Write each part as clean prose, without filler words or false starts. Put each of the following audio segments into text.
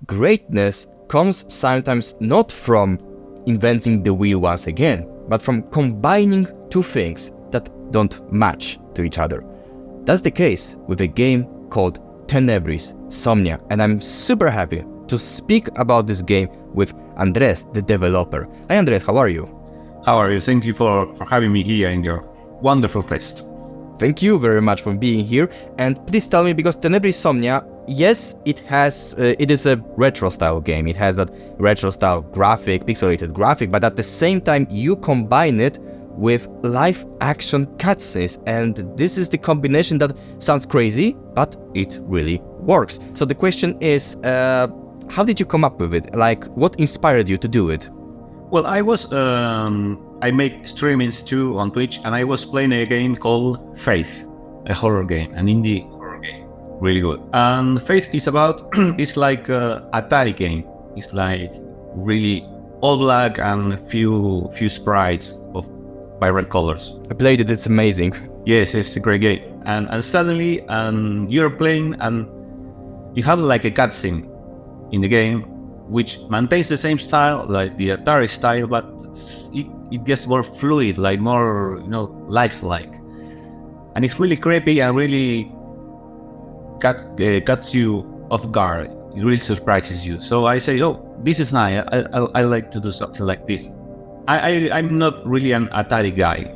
greatness comes sometimes not from inventing the wheel once again, but from combining two things that don't match to each other. That's the case with a game called Tenebris Somnia, and I'm super happy to speak about this game with Andres, the developer. Hi Andres, how are you? How are you? Thank you for having me here in your wonderful place. Thank you very much for being here, and please tell me, because Tenebris Somnia, yes, it is a retro style game. It has that retro style graphic, pixelated graphic, but at the same time you combine it with live action cutscenes, and this is the combination that sounds crazy, but it really works. So the question is, how did you come up with it? Like, what inspired you to do it? Well, I make streamings too on Twitch, and I was playing a game called Faith, a horror game, an indie horror game, really good. And Faith is about, it's like a Atari game. It's like really all black and few sprites of vibrant colors. I played it, it's amazing. Yes, it's a great game. And suddenly, you're playing and you have like a cutscene in the game, which maintains the same style, like the Atari style, but it gets more fluid, like more, lifelike. And it's really creepy and really cuts you off guard. It really surprises you. So I say, oh, this is nice. I like to do something like this. I'm not really an Atari guy.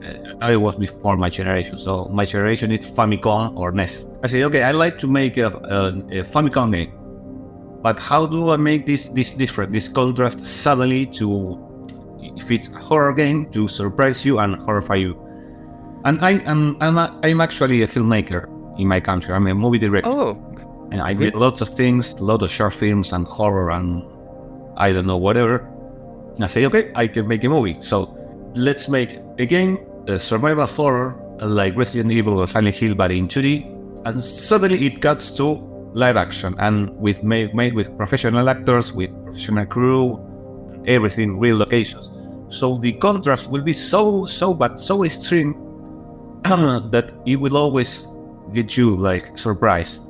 Atari was before my generation, so my generation is Famicom or NES. I say, okay, I like to make a Famicom game. But how do I make this different, this contrast suddenly to, if it's a horror game, to surprise you and horrify you? And I'm actually a filmmaker in my country. I'm a movie director. Oh. And I did lots of things, a lot of short films and horror and I don't know, whatever. And I say, okay, I can make a movie. So let's make a game, a survival horror, like Resident Evil or Silent Hill, but in 2D. And suddenly it cuts to live action and made with professional actors, with professional crew, everything, real locations. So the contrast will be so extreme that it will always get you like surprised.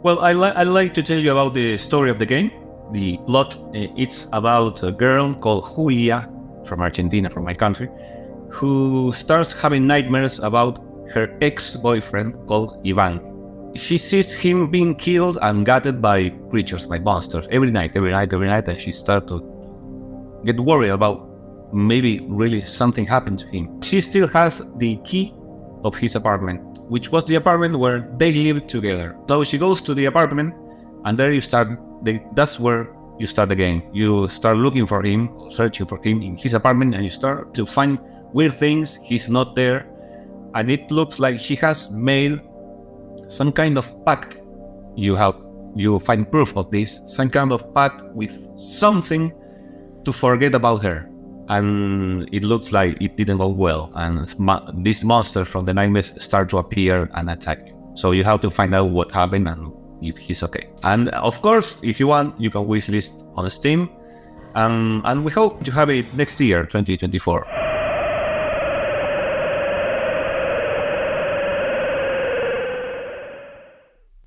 Well, I like to tell you about the story of the game. The plot, it's about a girl called Julia from Argentina, from my country, who starts having nightmares about her ex-boyfriend called Ivan. She sees him being killed and gutted by creatures, by monsters, every night, and she starts to get worried about maybe really something happened to him. She still has the key of his apartment, which was the apartment where they lived together. So she goes to the apartment, and there you start. That's where you start the game. You start looking for him, searching for him in his apartment, and you start to find weird things. He's not there, and it looks like she has made some kind of pact. You find proof of this, some kind of pact with something to forget about her. And it looks like it didn't go well. And these monsters from the nightmares start to appear and attack you. So you have to find out what happened and if he's okay. And of course, if you want, you can wishlist on Steam. And we hope to have it next year, 2024.